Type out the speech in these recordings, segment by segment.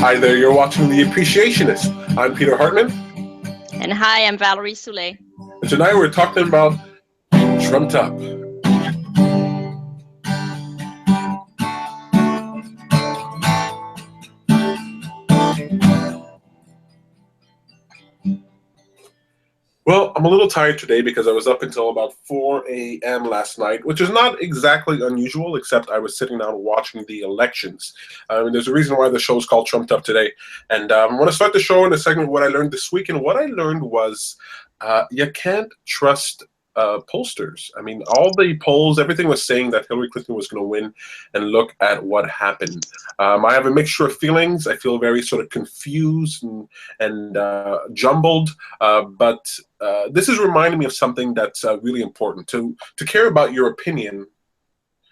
Hi there, you're watching The Appreciationist. I'm Peter Hartman. And hi, I'm Valerie Soule. And tonight we're talking about Trumped Up. Well, I'm a little tired today because I was up until about 4 a.m. last night, which is not exactly unusual, except I was sitting down watching the elections. There's a reason why the show is called Trumped Up today. And I want to start the show in a segment what I learned this week. And what I learned was you can't trust pollsters. I mean, all the polls, everything was saying that Hillary Clinton was going to win, and look at what happened. I have a mixture of feelings. I feel very sort of confused and jumbled, but this is reminding me of something that's really important, to care about your opinion,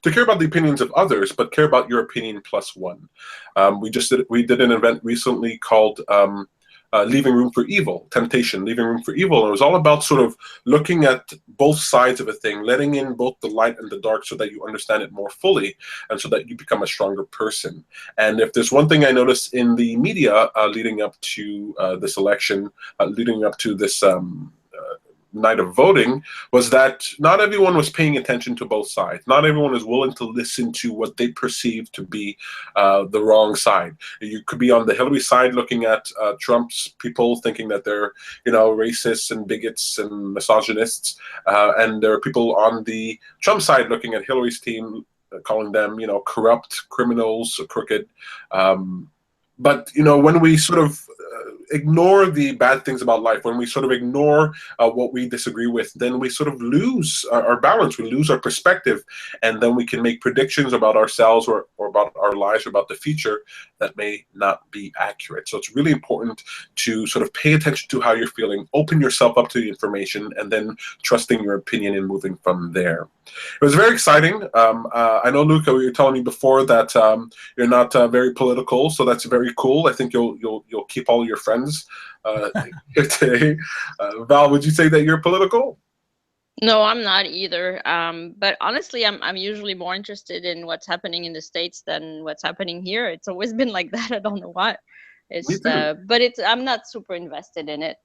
to care about the opinions of others, but care about your opinion plus one. We did an event recently called Leaving Room for Evil, Temptation, Leaving Room for Evil. And it was all about sort of looking at both sides of a thing, letting in both the light and the dark so that you understand it more fully and so that you become a stronger person. And if there's one thing I noticed in the media leading up to this election, leading up to this night of voting, was that not everyone was paying attention to both sides. Not everyone is willing to listen to what they perceive to be the wrong side. You could be on the Hillary side looking at Trump's people thinking that they're, racists and bigots and misogynists, and there are people on the Trump side looking at Hillary's team, calling them, corrupt, criminals, crooked. But when we sort of ignore the bad things about life, when we sort of ignore what we disagree with, then we sort of lose our balance, we lose our perspective, and then we can make predictions about ourselves or about our lives or about the future that may not be accurate. So it's really important to sort of pay attention to how you're feeling, open yourself up to the information, and then trusting your opinion and moving from there. It was very exciting. I know, Luca, you were telling me before that you're not very political, so that's very cool. I think you'll keep all your friends here today. Val, would you say that you're political? No, I'm not either. But honestly, I'm usually more interested in what's happening in the States than what's happening here. It's always been like that. I don't know why. But I'm not super invested in it,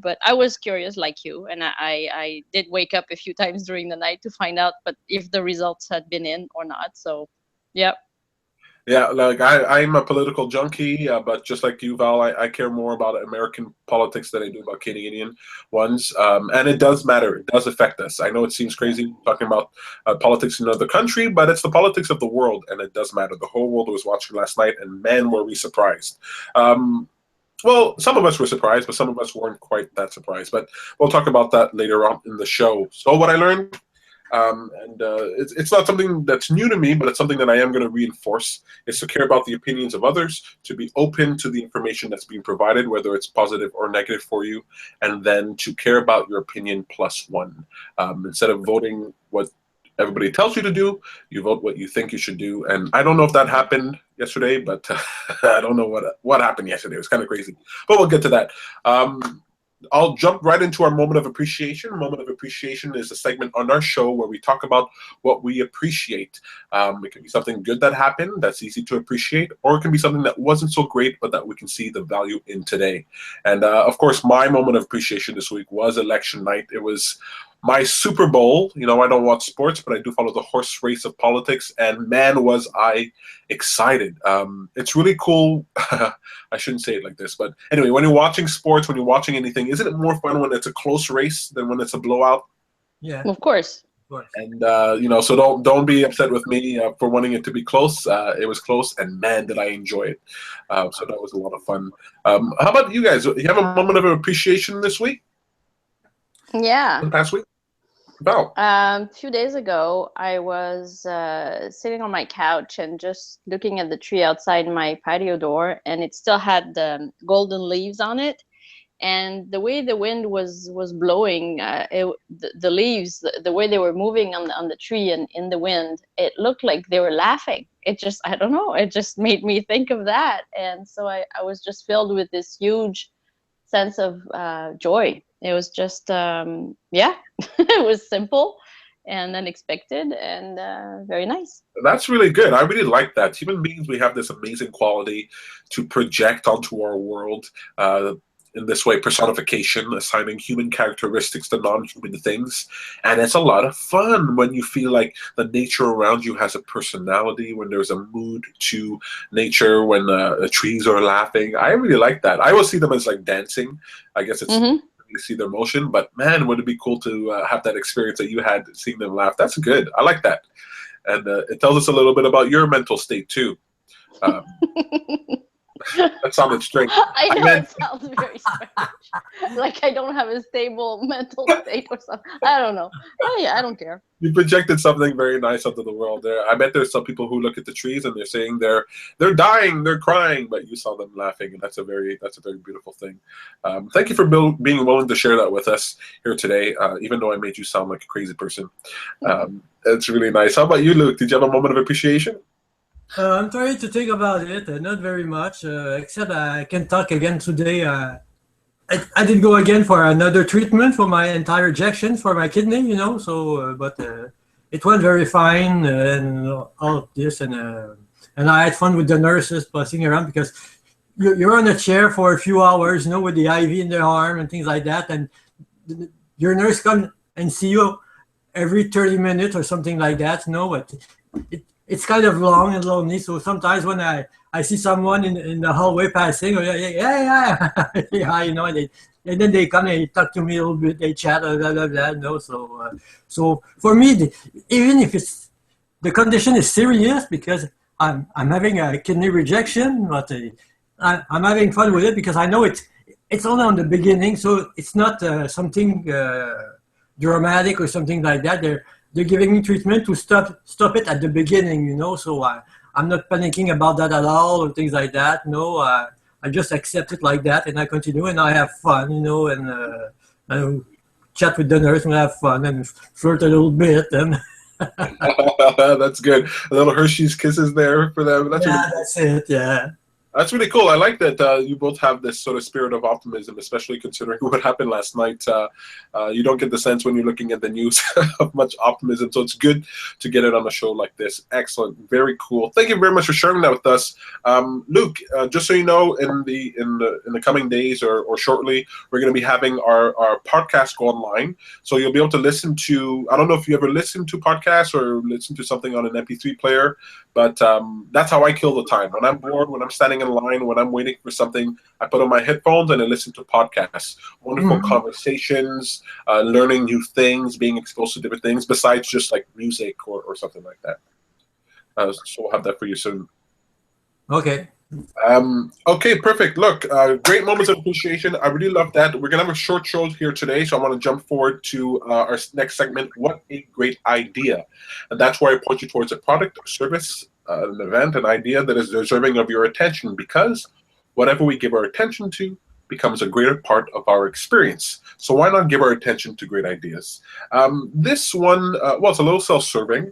But I was curious, like you, and I did wake up a few times during the night to find out, but if the results had been in or not. So, yeah. Yeah, like I'm a political junkie, but just like you, Val, I care more about American politics than I do about Canadian ones. And it does matter. It does affect us. I know it seems crazy talking about politics in another country, but it's the politics of the world, and it does matter. The whole world was watching last night, and man, were we surprised. Well, some of us were surprised, but some of us weren't quite that surprised. But we'll talk about that later on in the show. So what I learned, it's not something that's new to me, but it's something that I am going to reinforce, is to care about the opinions of others, to be open to the information that's being provided, whether it's positive or negative for you, and then to care about your opinion plus one. Instead of voting what everybody tells you to do, you vote what you think you should do. And I don't know if that happened yesterday, but I don't know what happened yesterday. It was kind of crazy, but we'll get to that. I'll jump right into our moment of appreciation. Moment of appreciation is a segment on our show where we talk about what we appreciate. It can be something good that happened that's easy to appreciate, or it can be something that wasn't so great but that we can see the value in today. And of course, my moment of appreciation this week was election night. It was my Super Bowl. I don't watch sports, but I do follow the horse race of politics, and man, was I excited. It's really cool. I shouldn't say it like this, but anyway, when you're watching sports, when you're watching anything, isn't it more fun when it's a close race than when it's a blowout? Yeah, of course. And so don't be upset with me for wanting it to be close. It was close, and man, did I enjoy it. So that was a lot of fun. How about you guys? You have a moment of appreciation this week? Yeah. The past week? Val. A few days ago, I was sitting on my couch and just looking at the tree outside my patio door, and it still had the golden leaves on it. And the way the wind was blowing, the leaves, the way they were moving on the tree and in the wind, it looked like they were laughing. It just, I don't know, it just made me think of that. And so I was just filled with this huge sense of joy. It was just, it was simple. and unexpected and very nice. That's really good. I really like that. Human beings, we have this amazing quality to project onto our world. In this way, personification, assigning human characteristics to non-human things. And it's a lot of fun when you feel like the nature around you has a personality, when there's a mood to nature, when the trees are laughing. I really like that. I always see them as like dancing. I guess it's you see their motion, but man, would it be cool to have that experience that you had seeing them laugh. That's good. I like that. And it tells us a little bit about your mental state too. Um, that sounded strange. I know it sounds very strange. Like I don't have a stable mental state or something. I don't know. I don't care. You projected something very nice onto the world there. I bet there's some people who look at the trees and they're saying they're dying, they're crying, but you saw them laughing, and that's a very beautiful thing. Thank you for being willing to share that with us here today, even though I made you sound like a crazy person. It's really nice. How about you, Luke? Did you have a moment of appreciation? I'm trying to think about it. Not very much, except I can talk again today. I did go again for another treatment for my entire rejection for my kidney, you know. So, but it went very fine and all of this, and I had fun with the nurses passing around because you're on a chair for a few hours, you know, with the IV in their arm and things like that, and your nurse comes and see you every 30 minutes or something like that, you know. But it's kind of long and lonely. So sometimes when I see someone in the hallway passing, yeah, you know, and then they come and they talk to me a little bit, they chat, blah, blah, blah, you know. So for me, even if the condition is serious, because I'm having a kidney rejection, but I'm having fun with it because I know it's only on the beginning, so it's not something dramatic or something like that. They're giving me treatment to stop it at the beginning, you know. So I'm not panicking about that at all or things like that. No, I just accept it like that, and I continue, and I have fun, you know, and I chat with the nurse and have fun and flirt a little bit, and That's good. A little Hershey's kisses there for them. that's it. Yeah. That's really cool. I like that you both have this sort of spirit of optimism, especially considering what happened last night. You don't get the sense when you're looking at the news of much optimism, so it's good to get it on a show like this. Excellent, very cool. Thank you very much for sharing that with us, Luke. Just so you know, in the coming days or shortly, we're going to be having our podcast go online, so you'll be able to listen to. I don't know if you ever listen to podcasts or listen to something on an MP3 player, but that's how I kill the time. When I'm bored, when I'm standing in line, when I'm waiting for something, I put on my headphones and I listen to podcasts. Wonderful conversations, learning new things, being exposed to different things besides just like music or something like that. So we'll have that for you soon. Okay. Okay, perfect. Look, great moments of appreciation. I really love that. We're gonna have a short show here today, so I want to jump forward to our next segment. What a great idea! And that's where I point you towards a product, a service, an event, an idea that is deserving of your attention. Because whatever we give our attention to becomes a greater part of our experience. So why not give our attention to great ideas? This one, well, it's a little self-serving.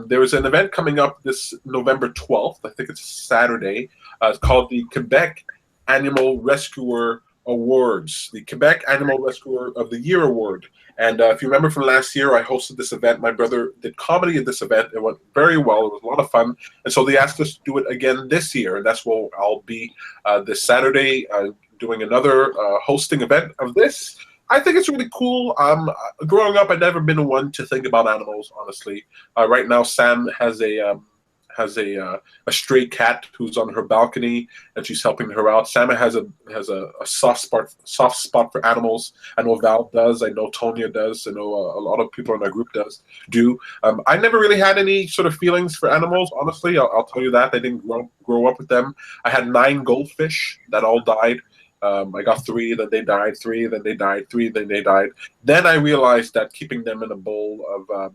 There is an event coming up this November 12th. I think it's Saturday. It's called the Quebec Animal Rescuer Awards, the Quebec Animal Rescuer of the Year Award. And if you remember from last year, I hosted this event. My brother did comedy at this event. It went very well. It was a lot of fun. And so they asked us to do it again this year. And that's where I'll be this Saturday doing another hosting event of this. I think it's really cool. Growing up, I'd never been one to think about animals, honestly. Right now, Sam has a stray cat who's on her balcony, and she's helping her out. Sam has a soft spot for animals. I know Val does. I know Tonya does. I know a lot of people in our group do. I never really had any sort of feelings for animals, honestly. I'll tell you that. I didn't grow up with them. I had 9 goldfish that all died. I got 3, then they died, 3, then they died, 3, then they died. Then I realized that keeping them in a bowl of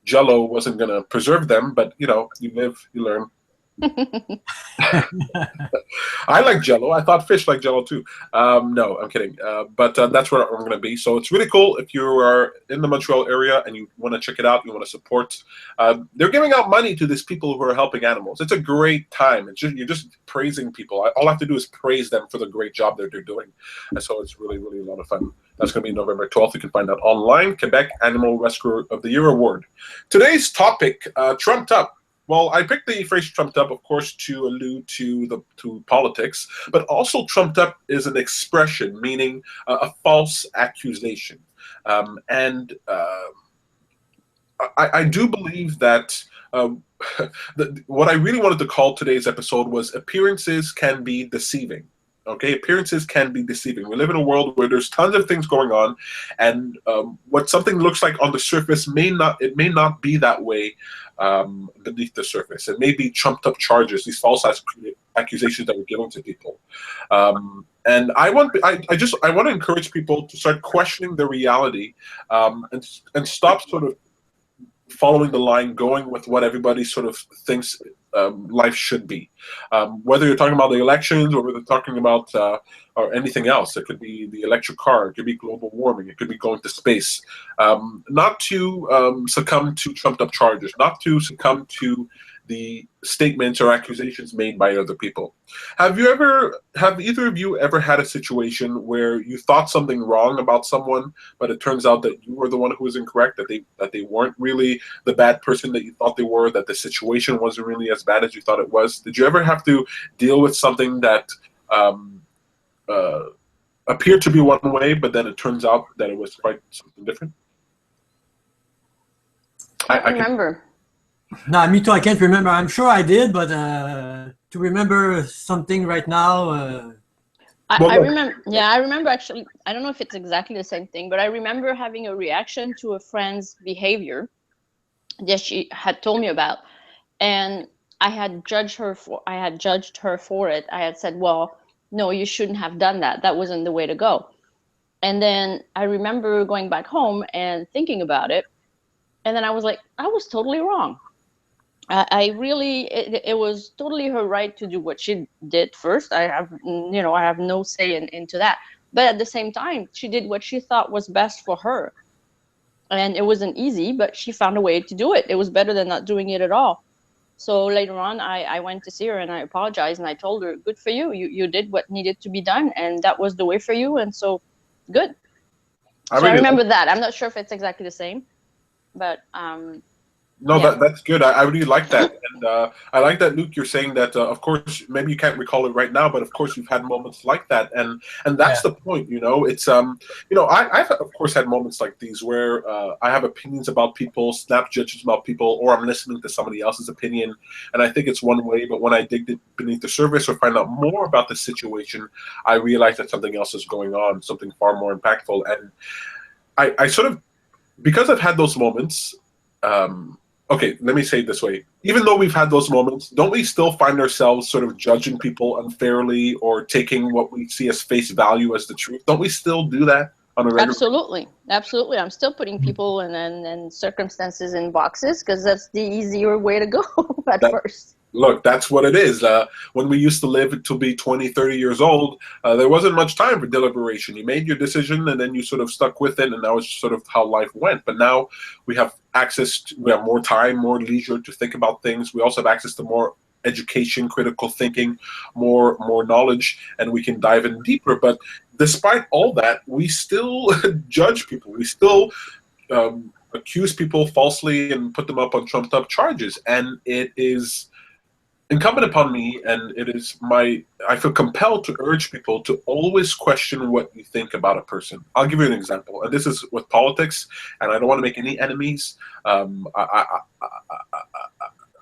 Jello wasn't going to preserve them, but you know, you live, you learn. I like Jello. I thought fish like Jello too. No, I'm kidding. But that's where I'm going to be. So it's really cool if you are in the Montreal area and you want to check it out. You want to support. They're giving out money to these people who are helping animals. It's a great time. You're just praising people. All I have to do is praise them for the great job that they're doing. And so it's really, really a lot of fun. That's going to be November 12th. You can find that online. Quebec Animal Rescuer of the Year Award. Today's topic, trumped up. Well, I picked the phrase "trumped up," of course, to allude to politics, but also "trumped up" is an expression meaning a false accusation, and I do believe that. What I really wanted to call today's episode was "Appearances Can Be Deceiving." Okay, appearances can be deceiving. We live in a world where there's tons of things going on, and what something looks like on the surface may not be that way beneath the surface. It may be trumped up charges, these false accusations that we're giving to people. And I want to encourage people to start questioning the reality and stop sort of following the line, going with what everybody sort of thinks life should be. Whether you're talking about the elections or whether you're talking about or anything else, it could be the electric car, it could be global warming, it could be going to space. Not to succumb to trumped up charges, not to succumb to the statements or accusations made by other people. Have either of you ever had a situation where you thought something wrong about someone, but it turns out that you were the one who was incorrect, that they weren't really the bad person that you thought they were, that the situation wasn't really as bad as you thought it was? Did you ever have to deal with something that appeared to be one way, but then it turns out that it was quite something different? I remember. No, me too. I can't remember. I'm sure I did, but to remember something right now. I remember. Yeah, I remember actually. I don't know if it's exactly the same thing, but I remember having a reaction to a friend's behavior that she had told me about, and I had judged her for it. I had said, "Well, no, you shouldn't have done that. That wasn't the way to go." And then I remember going back home and thinking about it, and then I was like, I was totally wrong. It was totally her right to do what she did first. I have no say into that. But at the same time, she did what she thought was best for her. And it wasn't easy, but she found a way to do it. It was better than not doing it at all. So later on, I went to see her and I apologized and I told her, good for you. You did what needed to be done and that was the way for you. And so good. I remember that. I'm not sure if it's exactly the same, but no, yeah. that's good. I really like that. And I like that, Luke, you're saying that, of course, maybe you can't recall it right now, but of course you've had moments like that. And that's the point, it's, I've, of course, had moments like these where I have opinions about people, snap judgments about people, or I'm listening to somebody else's opinion. And I think it's one way, but when I dig beneath the surface or find out more about the situation, I realize that something else is going on, something far more impactful. And I sort of, because I've had those moments, okay, let me say it this way. Even though we've had those moments, don't we still find ourselves sort of judging people unfairly or taking what we see as face value as the truth? Don't we still do that on a regular basis? Absolutely. I'm still putting people and circumstances in boxes because that's the easier way to go at first. Look, that's what it is. When we used to live to be 20, 30 years old, there wasn't much time for deliberation. You made your decision and then you sort of stuck with it, and that was sort of how life went. But now we have we have more time, more leisure to think about things. We also have access to more education, critical thinking, more knowledge, and we can dive in deeper. But despite all that, we still judge people. We still accuse people falsely and put them up on trumped up charges. And it is incumbent upon me, and I feel compelled to urge people to always question what you think about a person. I'll give you an example, and this is with politics, and I don't want to make any enemies. I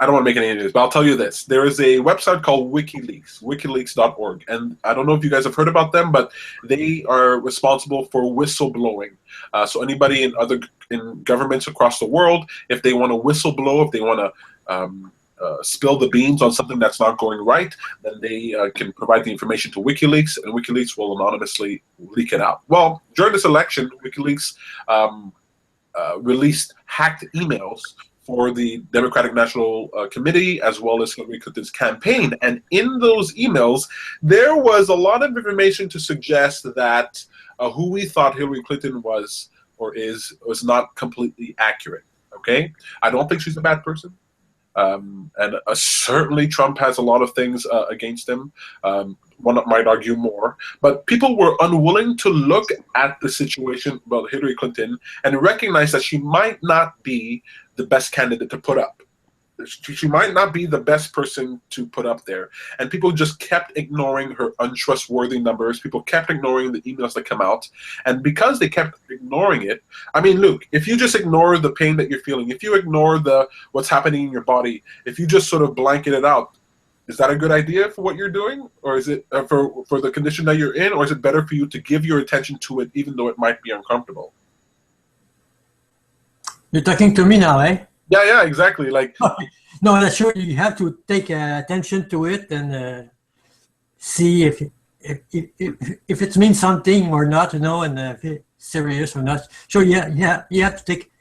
don't want to make any enemies, but I'll tell you this. There is a website called WikiLeaks, wikileaks.org, and I don't know if you guys have heard about them, but they are responsible for whistleblowing. So anybody in governments across the world, if they want to whistleblow, if they want to spill the beans on something that's not going right, then they can provide the information to WikiLeaks, and WikiLeaks will anonymously leak it out. Well, during this election, WikiLeaks released hacked emails for the Democratic National Committee, as well as Hillary Clinton's campaign. And in those emails, there was a lot of information to suggest that who we thought Hillary Clinton was or is was not completely accurate. Okay, I don't think she's a bad person. And certainly Trump has a lot of things against him. One might argue more, but people were unwilling to look at the situation about Hillary Clinton and recognize that she might not be the best candidate to put up. She might not be the best person to put up there. And people just kept ignoring her untrustworthy numbers. People kept ignoring the emails that come out. And because they kept ignoring it, I mean, Luke, if you just ignore the pain that you're feeling, if you ignore what's happening in your body, if you just sort of blanket it out, is that a good idea for what you're doing? Or is it for the condition that you're in? Or is it better for you to give your attention to it even though it might be uncomfortable? You're talking to me now, eh? Yeah, exactly. Like, no, that's sure. You have to take attention to it and see if it means something or not, you know, and if it's serious or not. Sure, yeah, you have to take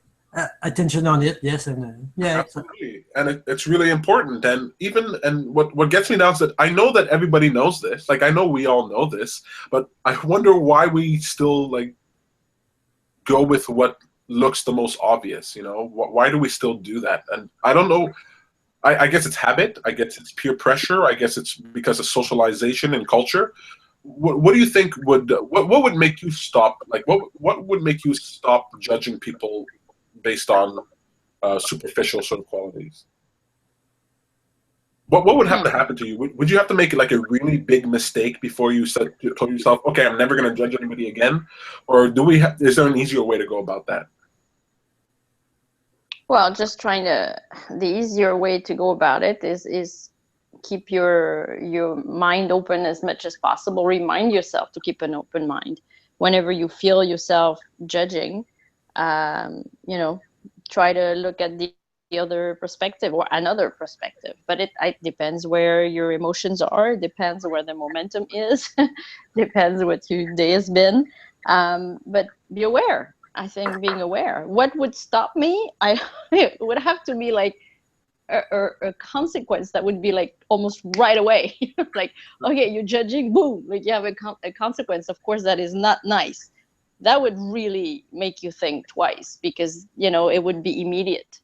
attention on it. Yes, and yeah, absolutely. And it's really important. And what gets me now is that I know that everybody knows this. Like, I know we all know this, but I wonder why we still like go with what looks the most obvious, you know. Why do we still do that? And I don't know. I guess it's habit. I guess it's peer pressure. I guess it's because of socialization and culture. What do you think what would make you stop? Like, what would make you stop judging people based on superficial sort of qualities? What would have to happen to you? Would you have to make like a really big mistake before you told yourself, okay, I'm never going to judge anybody again? Or is there an easier way to go about that? Well, just the easier way to go about it is keep your mind open as much as possible. Remind yourself to keep an open mind. Whenever you feel yourself judging, you know, try to look at the other perspective or another perspective. But it depends where your emotions are, depends where the momentum is, depends what your day has been. But be aware. I think being aware. What would stop me? It would have to be like a consequence that would be like almost right away. Like, okay, you're judging, boom, like you have a consequence. Of course, that is not nice. That would really make you think twice because, you know, it would be immediate.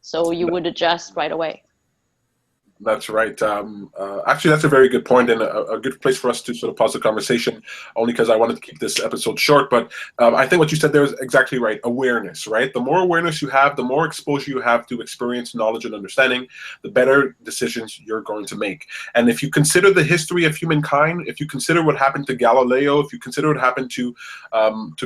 So you would adjust right away. That's right. Actually, that's a very good point and a good place for us to sort of pause the conversation, only because I wanted to keep this episode short. But I think what you said there is exactly right. Awareness, right? The more awareness you have, the more exposure you have to experience, knowledge, and understanding, the better decisions you're going to make. And if you consider the history of humankind, if you consider what happened to Galileo, if you consider what happened to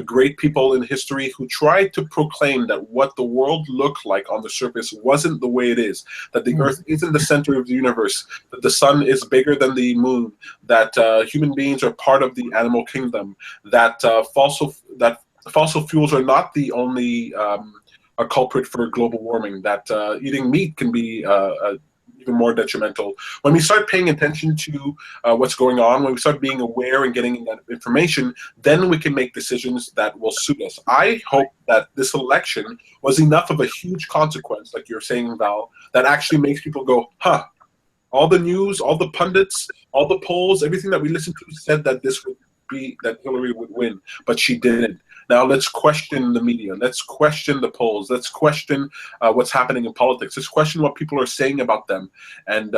great people in history who tried to proclaim that what the world looked like on the surface wasn't the way it is, that the Earth isn't the center of the universe, that the sun is bigger than the moon, that human beings are part of the animal kingdom, that fossil fuels are not the only a culprit for global warming, that eating meat can be even more detrimental. When we start paying attention to what's going on, when we start being aware and getting that information, then we can make decisions that will suit us. I hope that this election was enough of a huge consequence, like you're saying, Val, that actually makes people go, huh, all the news, all the pundits, all the polls, everything that we listened to said that that Hillary would win, but she didn't. Now let's question the media. Let's question the polls. Let's question what's happening in politics. Let's question what people are saying about them. And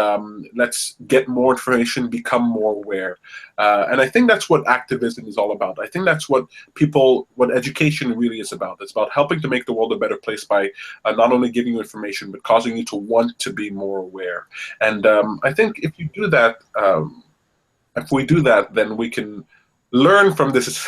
let's get more information, become more aware. And I think that's what activism is all about. I think that's what education really is about. It's about helping to make the world a better place by not only giving you information, but causing you to want to be more aware. And I think if we do that, then we can learn from this.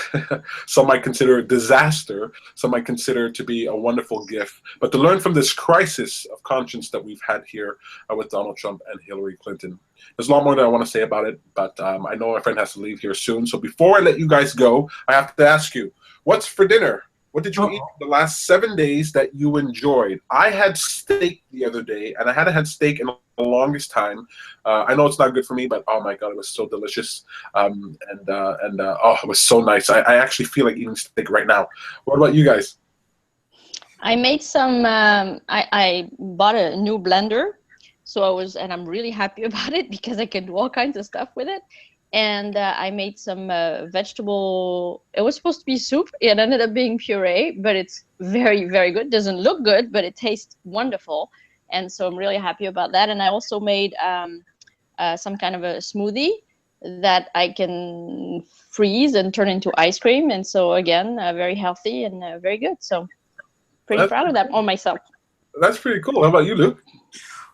Some might consider a disaster, some might consider to be a wonderful gift, but to learn from this crisis of conscience that we've had here with Donald Trump and Hillary Clinton. There's a lot more that I want to say about it, but I know my friend has to leave here soon. So before I let you guys go, I have to ask you, what's for dinner? What did you eat the last 7 days that you enjoyed? I had steak the other day, and I hadn't had steak in the longest time. I know it's not good for me, but oh my God, it was so delicious. Oh, it was so nice. I actually feel like eating steak right now. What about you guys? I made some. I bought a new blender, and I'm really happy about it because I can do all kinds of stuff with it. And I made some vegetable. It was supposed to be soup. It ended up being puree, but it's very, very good. Doesn't look good, but it tastes wonderful. And so I'm really happy about that. And I also made some kind of a smoothie that I can freeze and turn into ice cream. And so again, very healthy and very good. So pretty proud of that on myself. That's pretty cool. How about you, Luke?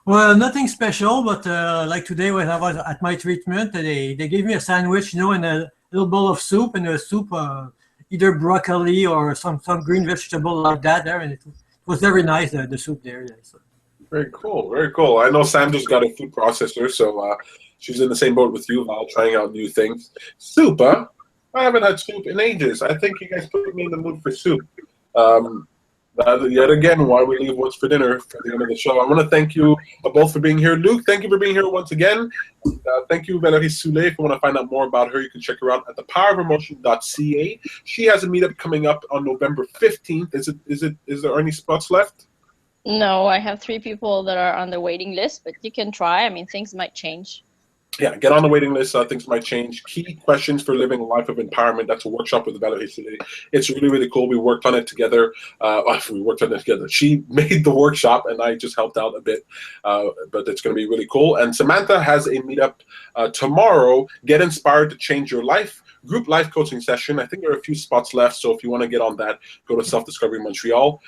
Well, nothing special, but like today when I was at my treatment, they gave me a sandwich, you know, and a little bowl of soup, and a soup, either broccoli or some green vegetable like that there, and it was very nice, the soup there. Yeah, so. Very cool, very cool. I know Sam just got a food processor, so she's in the same boat with you, Val, trying out new things. Soup, huh? I haven't had soup in ages. I think you guys put me in the mood for soup. Yet again, why we leave what's for dinner for the end of the show. I want to thank you both for being here. Luke, thank you for being here once again. Thank you, Valerie Soule. If you want to find out more about her, you can check her out at thepowerofomotion.ca. She has a meetup coming up on November 15th. Is there any spots left? No, I have 3 people that are on the waiting list, but you can try. I mean, things might change. Yeah, get on the waiting list. Things might change. Key questions for living a life of empowerment. That's a workshop with Valerie today. It's really, really cool. We worked on it together. She made the workshop, and I just helped out a bit. But it's going to be really cool. And Samantha has a meetup tomorrow. Get inspired to change your life. Group life coaching session. I think there are a few spots left, so if you want to get on that, go to Self-Discovery Montreal.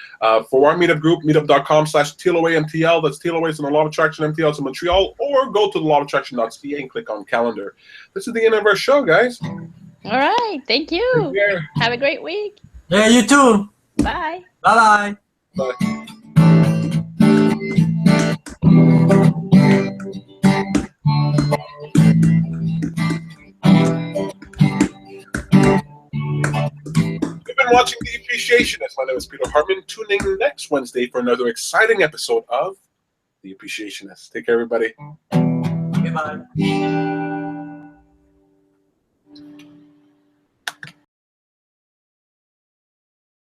For our meetup group, meetup.com/TLOAMTL. That's TLOA in the Law of Attraction, MTL in Montreal, or go to the lawofattraction.ca and click on calendar. This is the end of our show, guys. All right. Thank you. Have a great week. Yeah, you too. Bye. Bye-bye. Bye. Watching The Appreciationist. My name is Peter Hartman. Tune in next Wednesday for another exciting episode of The Appreciationist. Take care, everybody. Okay, bye.